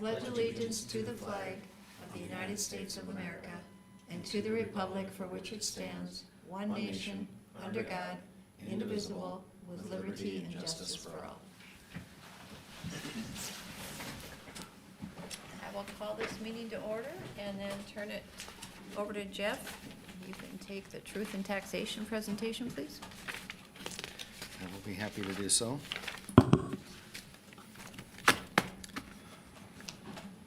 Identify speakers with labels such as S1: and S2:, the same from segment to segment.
S1: pledge allegiance to the flag of the United States of America and to the republic for which it stands, one nation, under God, indivisible, with liberty and justice for all. I will call this meeting to order and then turn it over to Jeff. You can take the truth and taxation presentation, please.
S2: I will be happy to do so.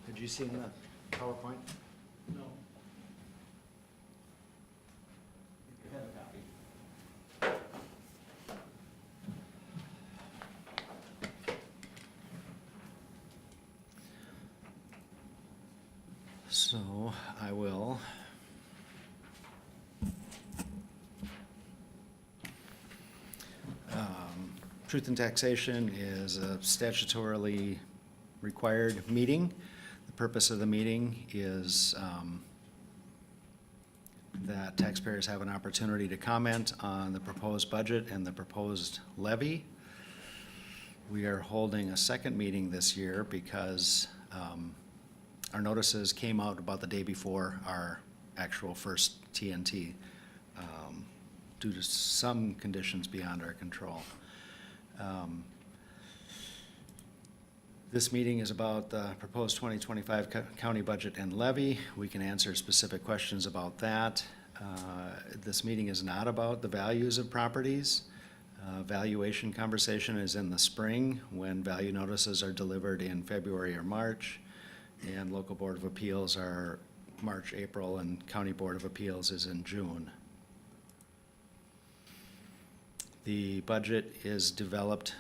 S2: Did you see the PowerPoint?
S3: No.
S2: You have a copy. So I will Truth and Taxation is a statutorily required meeting. The purpose of the meeting is that taxpayers have an opportunity to comment on the proposed budget and the proposed levy. We are holding a second meeting this year because our notices came out about the day before our actual first TNT due to some conditions beyond our control. This meeting is about the proposed 2025 county budget and levy. We can answer specific questions about that. This meeting is not about the values of properties. Valuation conversation is in the spring when value notices are delivered in February or March, and local board of appeals are March, April, and county board of appeals is in June. The budget is developed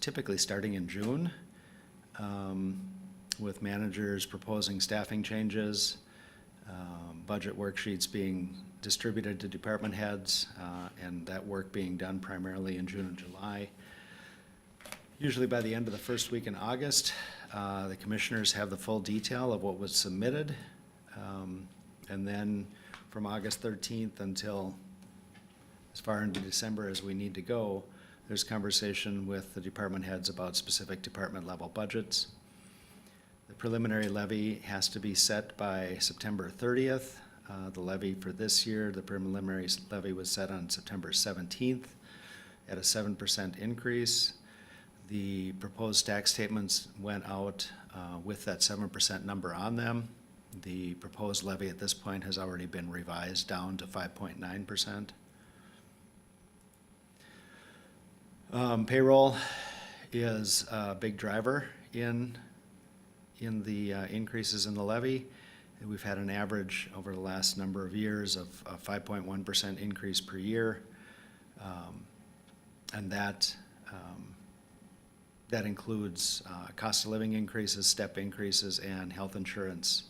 S2: typically starting in June, with managers proposing staffing changes, budget worksheets being distributed to department heads, and that work being done primarily in June and July. Usually by the end of the first week in August, the commissioners have the full detail of what was submitted, and then from August 13th until as far into December as we need to go, there's conversation with the department heads about specific department level budgets. The preliminary levy has to be set by September 30th. The levy for this year, the preliminary levy was set on September 17th at a 7% increase. The proposed tax statements went out with that 7% number on them. The proposed levy at this point has already been revised down to 5.9%. Payroll is a big driver in the increases in the levy. We've had an average over the last number of years of a 5.1% increase per year, and that includes cost of living increases, step increases, and health insurance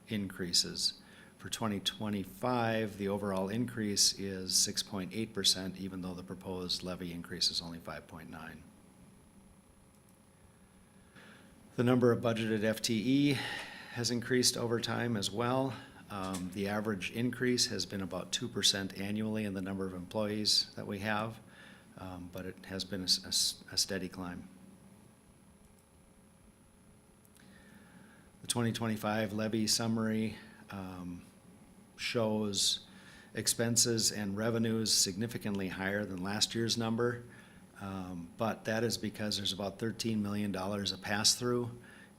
S2: increases. For 2025, the overall increase is 6.8%, even though the proposed levy increase is only 5.9%. The number of budgeted FTE has increased over time as well. The average increase has been about 2% annually in the number of employees that we have, but it has been a steady climb. The 2025 levy summary shows expenses and revenues significantly higher than last year's number, but that is because there's about $13 million of pass-through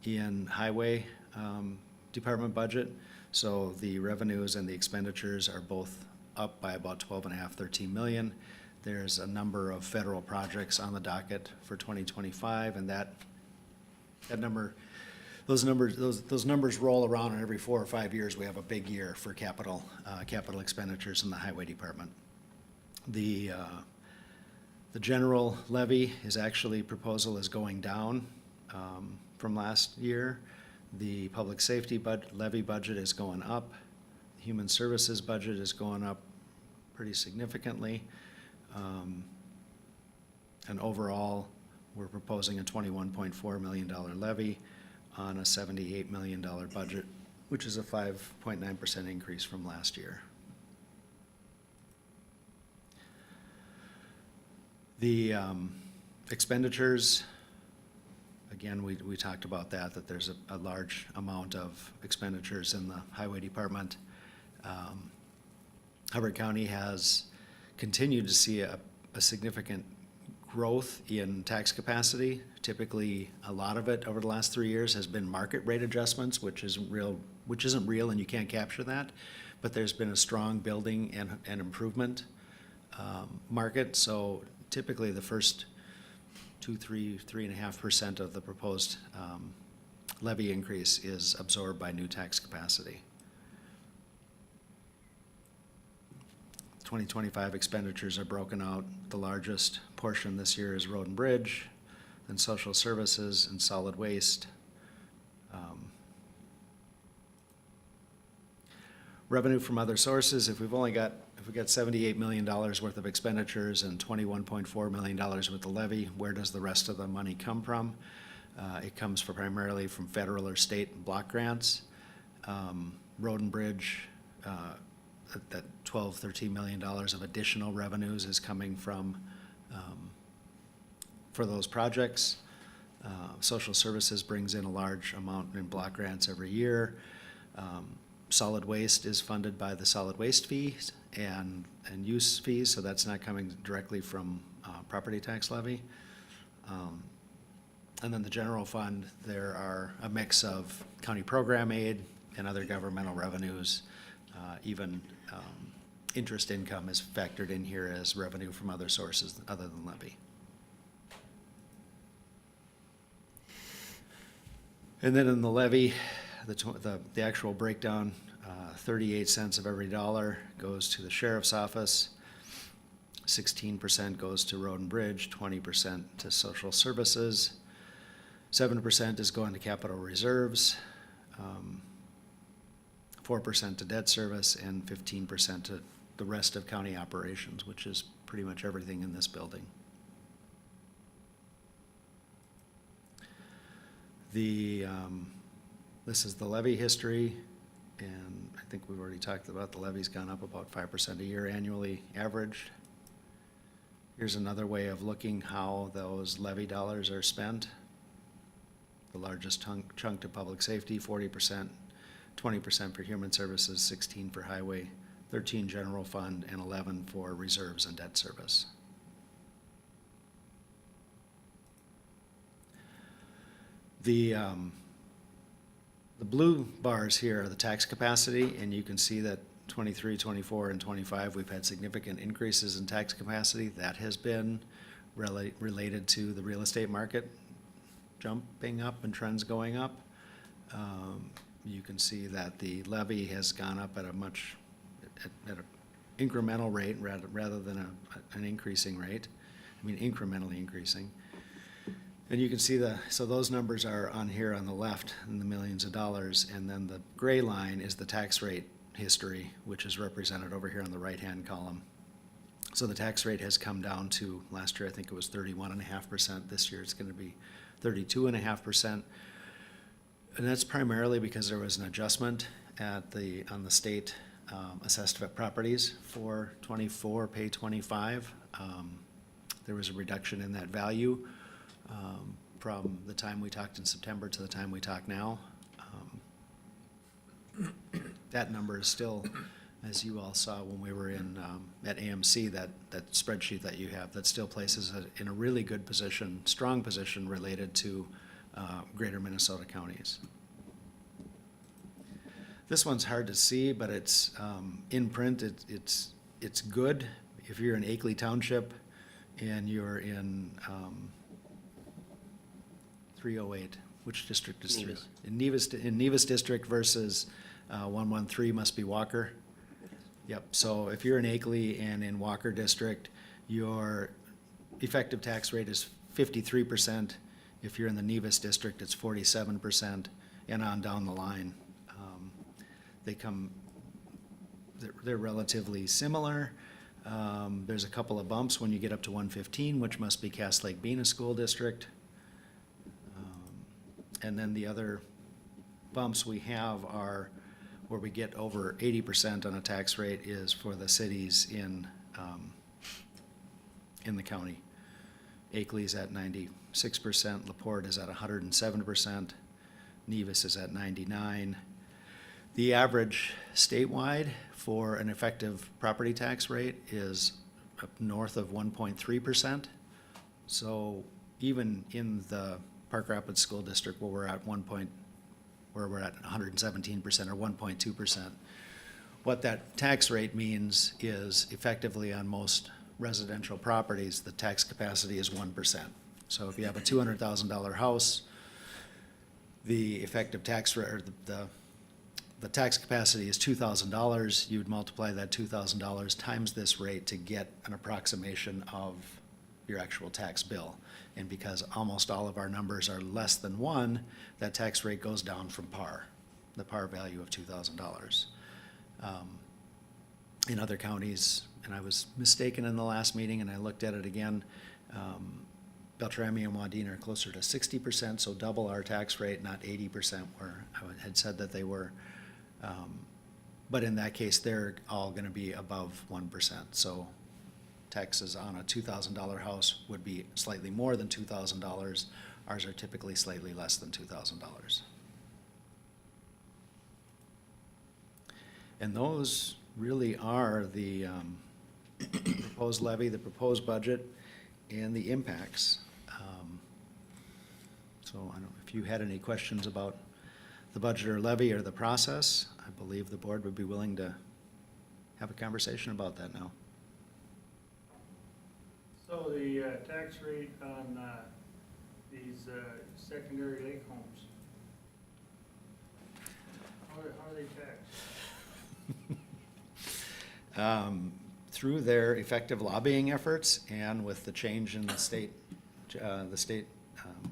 S2: in highway department budget. So the revenues and the expenditures are both up by about 12.5, 13 million. There's a number of federal projects on the docket for 2025, and that number, those numbers roll around, and every 4 or 5 years we have a big year for capital expenditures in the highway department. The general levy is actually, proposal is going down from last year. The public safety levy budget is going up. The human services budget is going up pretty significantly. And overall, we're proposing a $21.4 million levy on a $78 million budget, which is a 5.9% increase from last year. The expenditures, again, we talked about that there's a large amount of expenditures in the highway department. Hubbard County has continued to see a significant growth in tax capacity. Typically, a lot of it over the last 3 years has been market rate adjustments, which isn't real, and you can't capture that. But there's been a strong building and improvement market. So typically, the first 3.5% of the proposed levy increase is absorbed by new tax capacity. 2025 expenditures are broken out. The largest portion this year is road and bridge, then social services and solid waste. Revenue from other sources, if we got $78 million worth of expenditures and $21.4 million with the levy, where does the rest of the money come from? It comes primarily from federal or state block grants. Road and bridge, that $12-13 million of additional revenues is coming from for those projects. Social services brings in a large amount in block grants every year. Solid waste is funded by the solid waste fees and use fees, so that's not coming directly from property tax levy. And then the general fund, there are a mix of county program aid and other governmental revenues. Even interest income is factored in here as revenue from other sources other than levy. And then in the levy, the actual breakdown, 38 cents of every dollar goes to the sheriff's office, 16% goes to road and bridge, 20% to social services, 7% is going to capital reserves, 4% to debt service, and 15% to the rest of county operations, which is pretty much everything in this building. This is the levy history, and I think we've already talked about the levy's gone up about 5% a year annually averaged. Here's another way of looking how those levy dollars are spent. The largest chunk to public safety, 40%, 20% for human services, 16 for highway, 13 general fund, and 11 for reserves and debt service. The blue bars here are the tax capacity, and you can see that 23, 24, and 25, we've had significant increases in tax capacity. That has been related to the real estate market jumping up and trends going up. You can see that the levy has gone up at an incremental rate rather than an increasing rate. I mean, incrementally increasing. And you can see so those numbers are on here on the left in the millions of dollars, and then the gray line is the tax rate history, which is represented over here on the right-hand column. So the tax rate has come down to, last year I think it was 31.5%, this year it's going to be 32.5%. And that's primarily because there was an adjustment on the state assessed properties for 24, pay 25. There was a reduction in that value from the time we talked in September to the time we talk now. That number is still, as you all saw when we were in at AMC, that spreadsheet that you have, that still places it in a really good position, strong position related to greater Minnesota counties. This one's hard to see, but it's in print. It's good if you're in Akeley Township and you're in 308. Which district is
S3: Nevis.
S2: In Nevis district versus 113 must be Walker. Yep. So if you're in Akeley and in Walker district, your effective tax rate is 53%. If you're in the Nevis district, it's 47%, and on down the line. They're relatively similar. There's a couple of bumps when you get up to 115, which must be Cass Lake Bena School District. And then the other bumps we have are where we get over 80% on a tax rate is for the cities in the county. Akeley's at 96%, LaPorte is at 107%, Nevis is at 99%. The average statewide for an effective property tax rate is up north of 1.3%. So even in the Park Rapids School District where we're at 117% or 1.2%, what that tax rate means is effectively on most residential properties, the tax capacity is 1%. So if you have a $200,000 house, the effective tax rate, or the tax capacity is $2,000, you'd multiply that $2,000 times this rate to get an approximation of your actual tax bill. And because almost all of our numbers are less than 1, that tax rate goes down from par, the par value of $2,000. In other counties, and I was mistaken in the last meeting and I looked at it again, Beltrami and Wadena are closer to 60%, so double our tax rate, not 80% where I had said that they were. But in that case, they're all going to be above 1%. So taxes on a $2,000 house would be slightly more than $2,000. Ours are typically slightly less than $2,000. And those really are the proposed levy, the proposed budget, and the impacts. So I don't know if you had any questions about the budget or levy or the process. I believe the board would be willing to have a conversation about that now.
S3: So the tax rate on these secondary lake homes, how are they taxed?
S2: Through their effective lobbying efforts and with the change in the state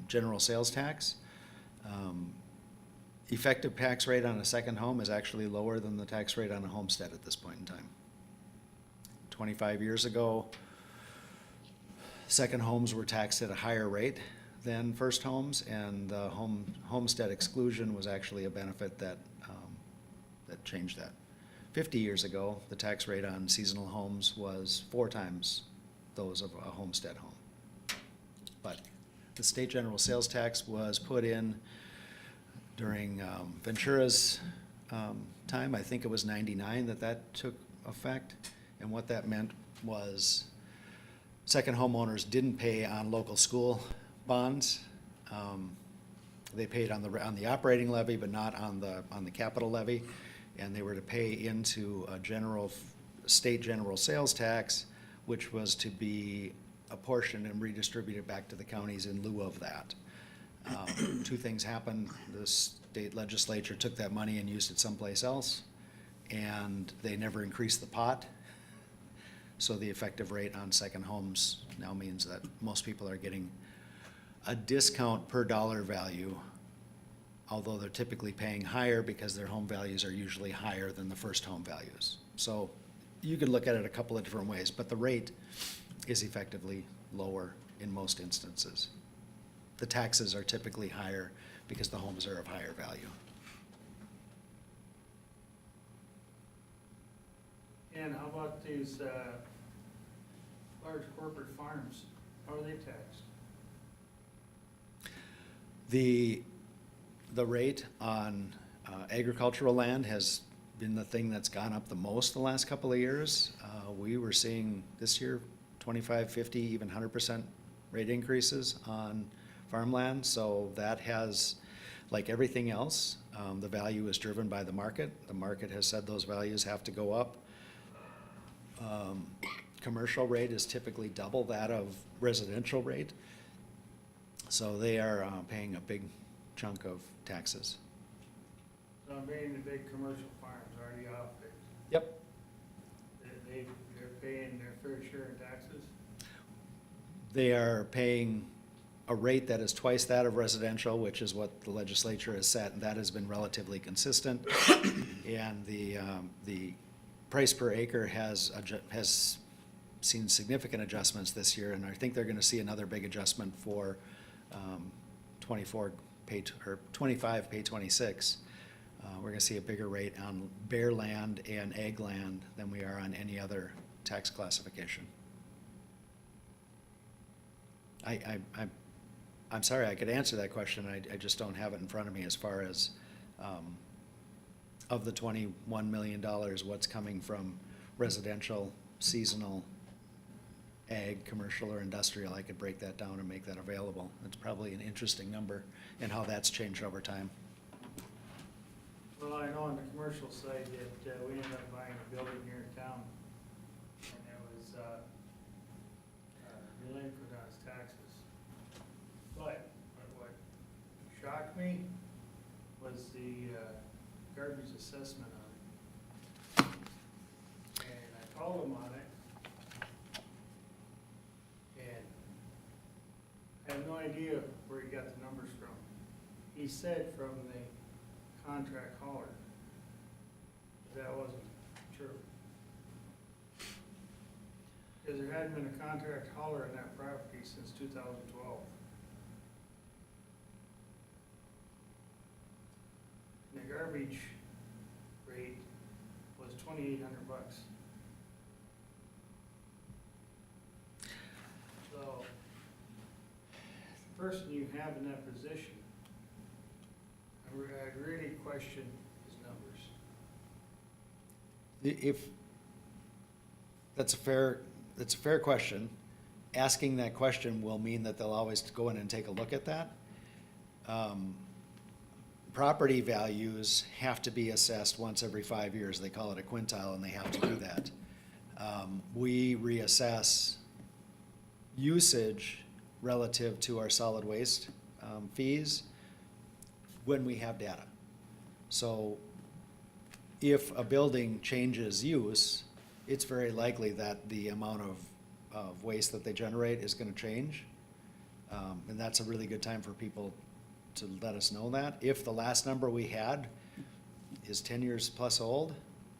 S2: general sales tax, effective tax rate on a second home is actually lower than the tax rate on a homestead at this point in time. 25 years ago, second homes were taxed at a higher rate than first homes, and the homestead exclusion was actually a benefit that changed that. 50 years ago, the tax rate on seasonal homes was 4 times those of a homestead home. But the state general sales tax was put in during Ventura's time. I think it was 99 that took effect. And what that meant was second homeowners didn't pay on local school bonds. They paid on the operating levy, but not on the capital levy. And they were to pay into a state general sales tax, which was to be apportioned and redistributed back to the counties in lieu of that. 2 things happened. The state legislature took that money and used it someplace else, and they never increased the pot. So the effective rate on second homes now means that most people are getting a discount per dollar value, although they're typically paying higher because their home values are usually higher than the first home values. So you could look at it a couple of different ways, but the rate is effectively lower in most instances. The taxes are typically higher because the homes are of higher value.
S3: And how about these large corporate farms? How are they taxed?
S2: The rate on agricultural land has been the thing that's gone up the most the last couple of years. We were seeing this year 25, 50, even 100% rate increases on farmland. So that has, like everything else, the value is driven by the market. The market has said those values have to go up. Commercial rate is typically double that of residential rate. So they are paying a big chunk of taxes.
S3: So I'm being the big commercial farms, already off it.
S2: Yep.
S3: They're paying their fair share in taxes?
S2: They are paying a rate that is twice that of residential, which is what the legislature has set, and that has been relatively consistent. And the price per acre has seen significant adjustments this year, and I think they're going to see another big adjustment for 25 pay 26. We're going to see a bigger rate on bare land and ag land than we are on any other tax classification. I'm sorry, I could answer that question, I just don't have it in front of me as far as, of the $21 million, what's coming from residential, seasonal, ag, commercial, or industrial. I could break that down and make that available. It's probably an interesting number and how that's changed over time.
S3: Well, I know on the commercial side that we ended up buying a building here in town, and it was delinquent on its taxes. But what shocked me was the garbage assessment on it. And I called him on it, and I have no idea where he got the numbers from. He said from the contract hauler. That wasn't true. Because there hadn't been a contract hauler in that property since 2012. And the garbage rate was $2,800. So, the person you have in that position, I'd really question his numbers.
S2: If, that's a fair question. Asking that question will mean that they'll always go in and take a look at that. Property values have to be assessed once every 5 years. They call it a quintile, and they have to do that. We reassess usage relative to our solid waste fees when we have data. So if a building changes use, it's very likely that the amount of waste that they generate is gonna change. And that's a really good time for people to let us know that. If the last number we had is 10 years plus old,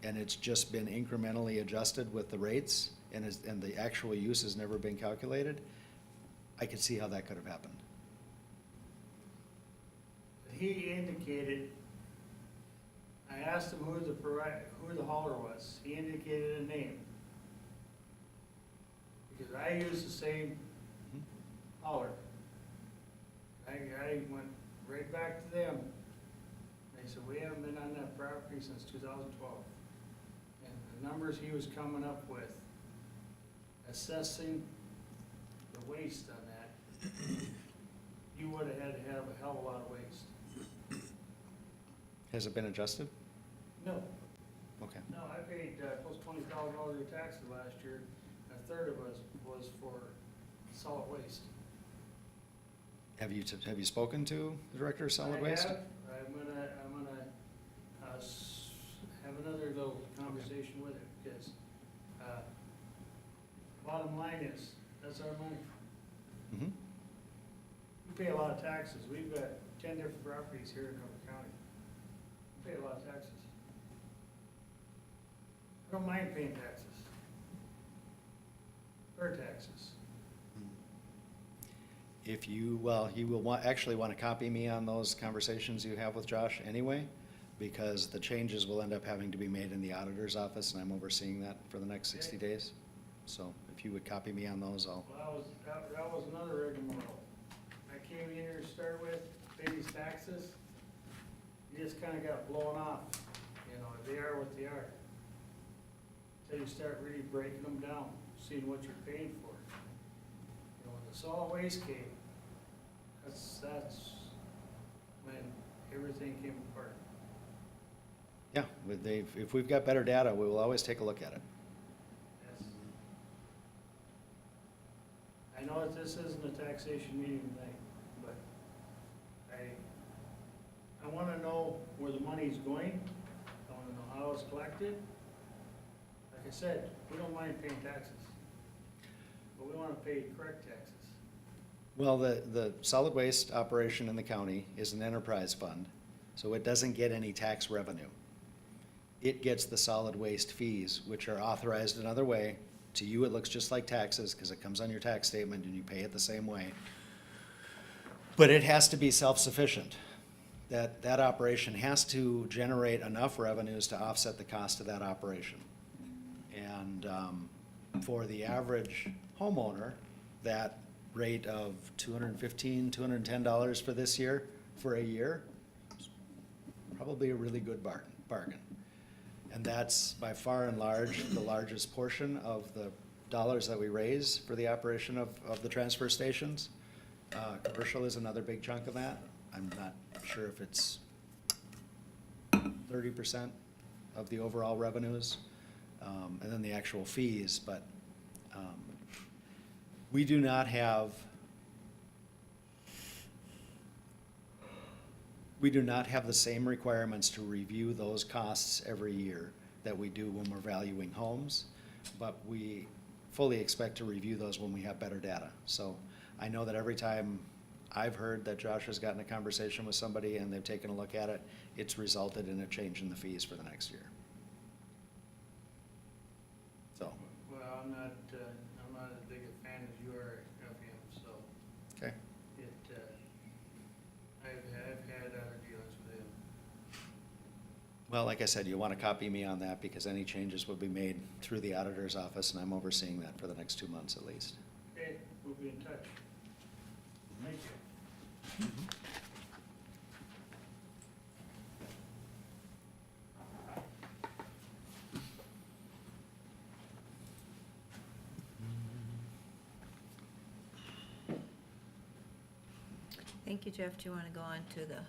S2: and it's just been incrementally adjusted with the rates, and the actual use has never been calculated, I could see how that could have happened.
S3: He indicated, I asked him who the hauler was. He indicated a name. Because I use the same hauler. I went right back to them. They said, we haven't been on that property since 2012. And the numbers he was coming up with, assessing the waste on that, you would have had to have a hell of a lot of waste.
S2: Has it been adjusted?
S3: No,
S2: Okay.
S3: no, I paid close to $20,000 in taxes last year. A third of it was for solid waste.
S2: Have you spoken to the Director of Solid Waste?
S3: I have. I'm gonna have another little conversation with him, because bottom line is, that's our money.
S2: Mm-hmm.
S3: We pay a lot of taxes. We've got 10 different properties here in Norfolk County. We pay a lot of taxes. I don't mind paying taxes. Fair taxes.
S2: If you will actually want to copy me on those conversations you have with Josh anyway, because the changes will end up having to be made in the auditor's office, and I'm overseeing that for the next 60 days. So if you would copy me on those, I'll.
S3: Well, that was another rigmarole. I came in here to start with, pay these taxes, you just kinda got blown off, you know, they are what they are. Till you start really breaking them down, seeing what you're paying for. You know, when the solid waste came, that's when everything came apart.
S2: Yeah, if we've got better data, we will always take a look at it.
S3: Yes. I know that this isn't a taxation meeting tonight, but I wanna know where the money's going, I wanna know how it's collected. Like I said, we don't mind paying taxes, but we wanna pay correct taxes.
S2: Well, the solid waste operation in the county is an enterprise fund, so it doesn't get any tax revenue. It gets the solid waste fees, which are authorized another way. To you, it looks just like taxes, because it comes on your tax statement and you pay it the same way. But it has to be self-sufficient. That operation has to generate enough revenues to offset the cost of that operation. And for the average homeowner that rate of $215, $210 for this year, for a year, probably a really good bargain. And that's by far and large the largest portion of the dollars that we raise for the operation of the transfer stations. Commercial is another big chunk of that. I'm not sure if it's 30% of the overall revenues, and then the actual fees, but we do not have the same requirements to review those costs every year that we do when we're valuing homes, but we fully expect to review those when we have better data. So I know that every time I've heard that Josh has gotten a conversation with somebody and they've taken a look at it, it's resulted in a change in the fees for the next year. So,
S3: Well, I'm not as big a fan as you are of him, so
S2: okay.
S3: I've had other dealings with him.
S2: Well, like I said, you want to copy me on that because any changes will be made through the auditor's office, and I'm overseeing that for the next 2 months at least.
S3: Okay, we'll be in touch. Thank you.
S1: Thank you, Jeff. Do you want to go on to the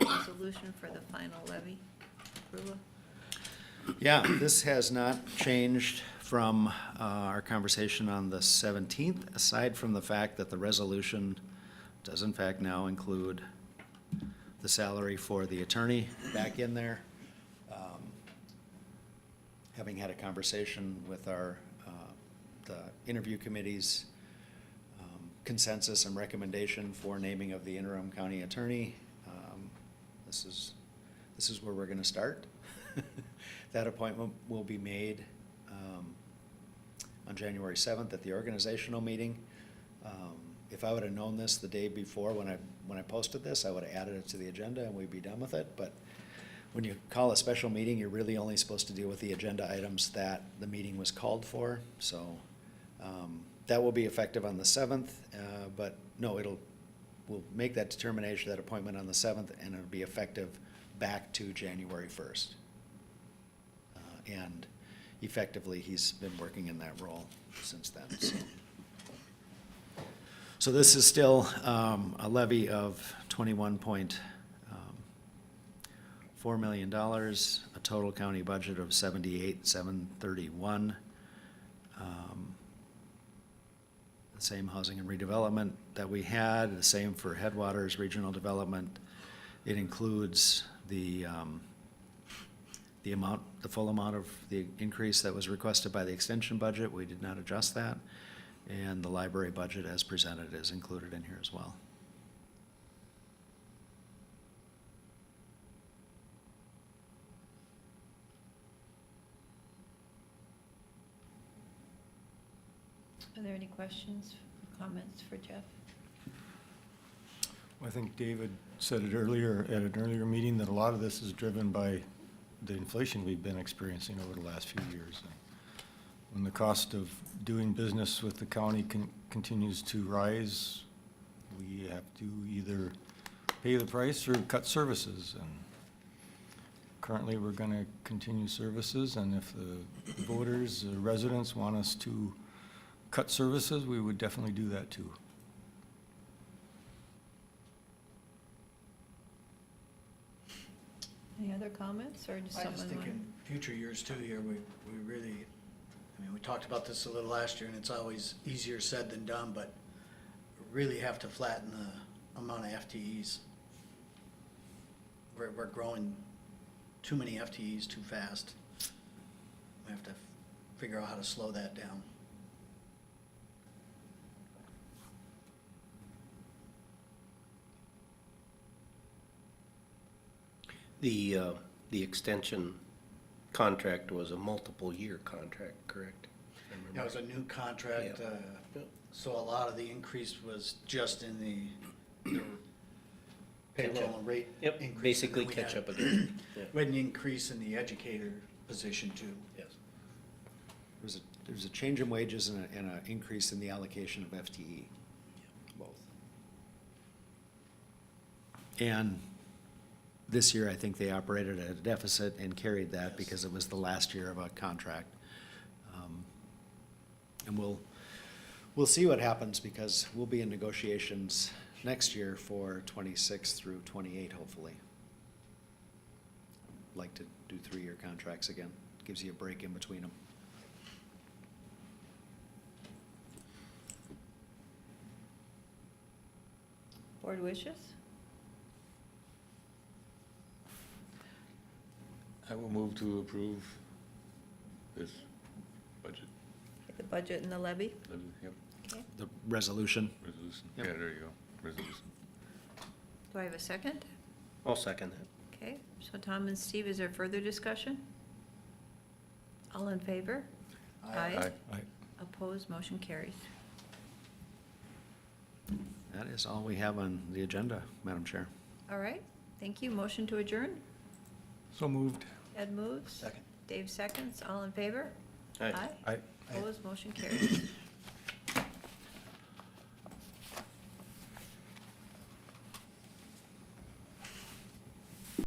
S1: resolution for the final levy approval?
S2: Yeah, this has not changed from our conversation on the 17th, aside from the fact that the resolution does in fact now include the salary for the attorney back in there. Having had a conversation with our, the interview committee's consensus and recommendation for naming of the interim county attorney, this is where we're gonna start. That appointment will be made on January 7th at the organizational meeting. If I would have known this the day before when I posted this, I would have added it to the agenda and we'd be done with it. But when you call a special meeting, you're really only supposed to deal with the agenda items that the meeting was called for. So that will be effective on the 7th, but no, we'll make that determination, that appointment on the 7th, and it'll be effective back to January 1st. And effectively, he's been working in that role since then, so. So this is still a levy of $21.4 million, a total county budget of $78,731. The same housing and redevelopment that we had, the same for Headwaters Regional Development. It includes the full amount of the increase that was requested by the extension budget. We did not adjust that. And the library budget as presented is included in here as well.
S1: Are there any questions, comments for Jeff?
S4: I think David said it earlier, at an earlier meeting, that a lot of this is driven by the inflation we've been experiencing over the last few years. When the cost of doing business with the county continues to rise, we have to either pay the price or cut services. And currently, we're going to continue services, and if the voters, the residents want us to cut services, we would definitely do that too.
S1: Any other comments, or does
S5: I
S1: someone
S5: just
S1: want?
S5: think in future years too here, we really, I mean, we talked about this a little last year, and it's always easier said than done, but we really have to flatten the amount of FTEs. We're growing too many FTEs too fast. We have to figure out how to slow that down.
S6: The extension contract was a multiple-year contract, correct? If I remember
S5: That was a new contract,
S6: Yeah.
S5: so a lot of the increase was just in the
S6: Catch
S5: payroll
S6: up.
S5: and rate
S6: Yep,
S5: increase.
S6: basically
S5: And then
S6: catch
S5: we
S6: up again. Yeah.
S5: had an increase in the educator position too.
S6: Yes.
S2: There's a change in wages and an increase in the allocation of FTE.
S6: both.
S2: And this year, I think they operated at a deficit and carried that because it was the last year of a contract. And we'll see what happens because we'll be in negotiations next year for 26 through 28, hopefully. Like to do 3-year contracts again. Gives you a break in between them.
S1: Board wishes?
S7: I will move to approve this budget.
S1: The budget and the levy?
S7: Yep,
S1: Okay.
S2: The resolution.
S7: resolution.
S2: Yep.
S7: Yeah, there you go, resolution.
S1: Do I have a second?
S6: I'll second that.
S1: Okay, so Tom and Steve, is there further discussion? All in favor?
S7: Aye.
S1: Opposed, motion carries.
S2: That is all we have on the agenda, Madam Chair.
S1: All right, thank you. Motion to adjourn?
S4: So moved.
S1: Ed moves.
S5: Second.
S1: Dave seconds. All in favor?
S6: Aye.
S4: Aye.
S1: Opposed, motion carries.